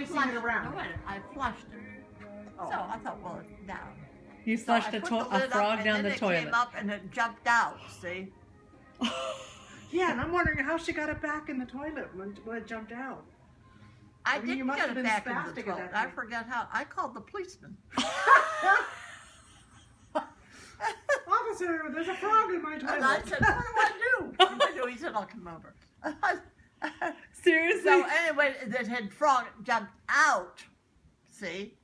chasing it around. I flushed it. Oh. So I thought, well, it's down. You flushed a frog down the toilet. It came up and it jumped out, see? Yeah, and I'm wondering how she got it back in the toilet when it jumped out. I didn't get it back in the toilet. I forget how. I called the policeman. Officer, there's a frog in my toilet. And I said, what do I do? He said, I'll come over. Seriously? So anyway, that had frog jumped out, see?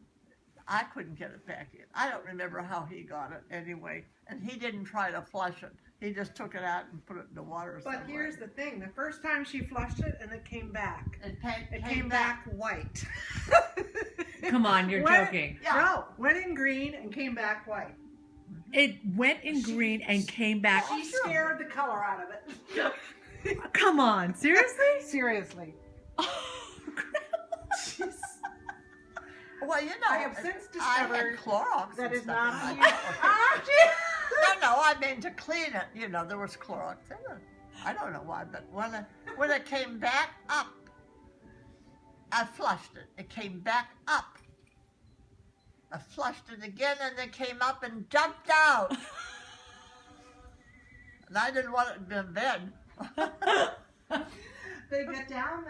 I couldn't get it back in. I don't remember how he got it anyway. And he didn't try to flush it. He just took it out and put it in the water somewhere. But here's the thing. The first time she flushed it and it came back. It came back white. Come on, you're joking. Yeah. No, went in green and came back white. It went in green and came back. She scared the color out of it. Come on, seriously? Seriously. Jeez. Well, you know, I have since discovered Clorox that is not. No, I mean to clean it. You know, there was Clorox in it. I don't know why, but when it came back up, I flushed it. It came back up. I flushed it again, and it came up and jumped out. And I didn't want it in bed. They get down,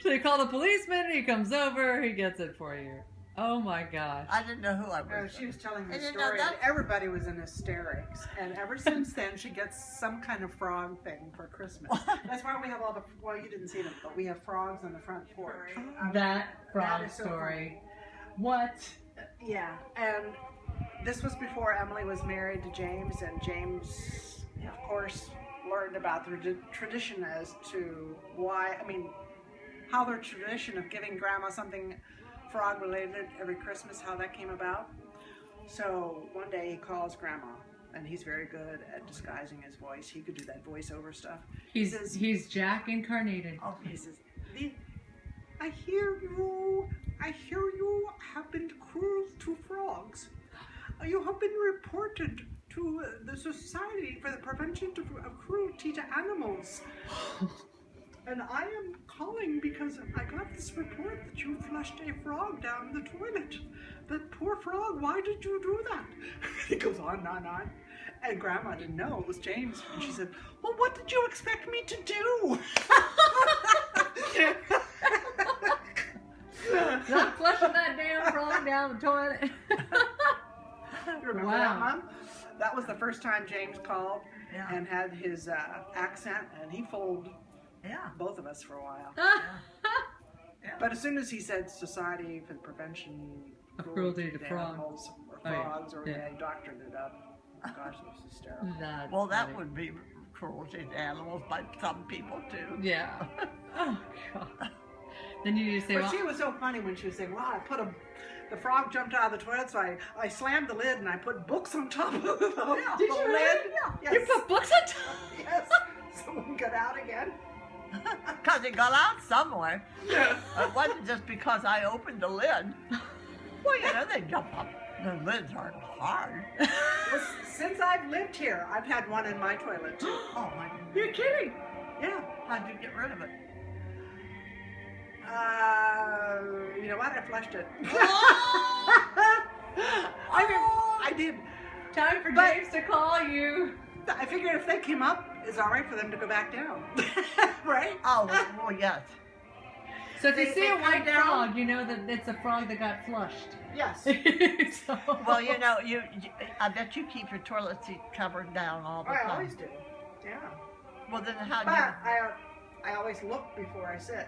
So you call the policeman, he comes over, he gets it for you. Oh my gosh. I didn't know who I was. She was telling the story and everybody was in hysterics. And ever since then, she gets some kind of frog thing for Christmas. That's why we have all the, well, you didn't see them, but we have frogs on the front porch. That frog story. What? Yeah, and this was before Emily was married to James, and James, of course, learned about the tradition as to why, I mean, how their tradition of giving Grandma something frog related every Christmas, how that came about. So one day he calls Grandma, and he's very good at disguising his voice. He could do that voiceover stuff. He's Jack incarnated. Oh, he says, I hear you have been cruel to frogs. You have been reported to the Society for the Prevention of Cruelty to Animals. And I am calling because I got this report that you flushed a frog down the toilet. That poor frog, why did you do that? He goes on. And Grandma didn't know it was James. And she said, well, what did you expect me to do? Not flushing that damn frog down the toilet. Remember that, Mom? That was the first time James called and had his accent, and he fooled both of us for a while. But as soon as he said Society for the Prevention of Cruelty to Animals or Frogs, or he doctored it up. Oh, gosh, it was hysterical. Well, that would be cruelty to animals by some people too. Yeah. Oh God. Then you just say, but she was so funny when she was saying, well, I put the frog jumped out of the toilet, so I slammed the lid and I put books on top of the Did you lid. Really? Yes. You put books on top? Yes. So we can get out again. Because it got out somewhere. Yeah. It wasn't just because I opened the lid. Well, you know, they jump up. The lids aren't hard. Well, since I've lived here, I've had one in my toilet too. Oh my goodness. You're kidding? Yeah. How'd you get rid of it? You know what? I flushed it. I did. Time for James to call you. I figured if they came up, it's all right for them to go back down. Right? Oh, well, yes. So if you see a white frog, you know that it's a frog that got flushed. Yes. So. Well, you know, I bet you keep your toilet seat covered down all the time. I always do. Yeah. Well, then how do you... I always look before I sit.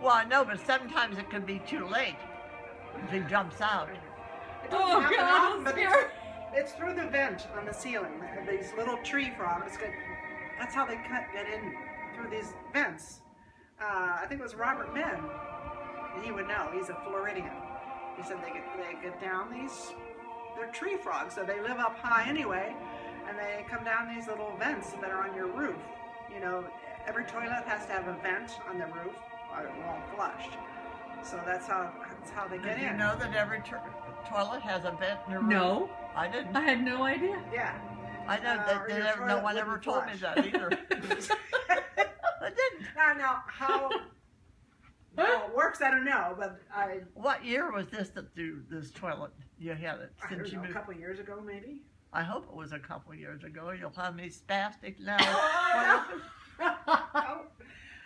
Well, I know, but sometimes it can be too late if he jumps out. Oh, God, I'm scared. It's through the vent on the ceiling. These little tree frogs, that's how they get in through these vents. I think it was Robert Menn. He would know. He's a Floridian. He said they get down they're tree frogs, so they live up high anyway, and they come down these little vents that are on your roof. You know, every toilet has to have a vent on the roof, or it won't flush. So that's how they get in. Did you know that every toilet has a vent in the roof? No. I didn't. I had no idea. Yeah. I know that no one ever told me that either. I didn't. Now, how How it works, I don't know, but What year was this this toilet? You had it I since don't you know, a moved. couple years ago, maybe. I hope it was a couple years ago. You'll have me spastic now. Oh,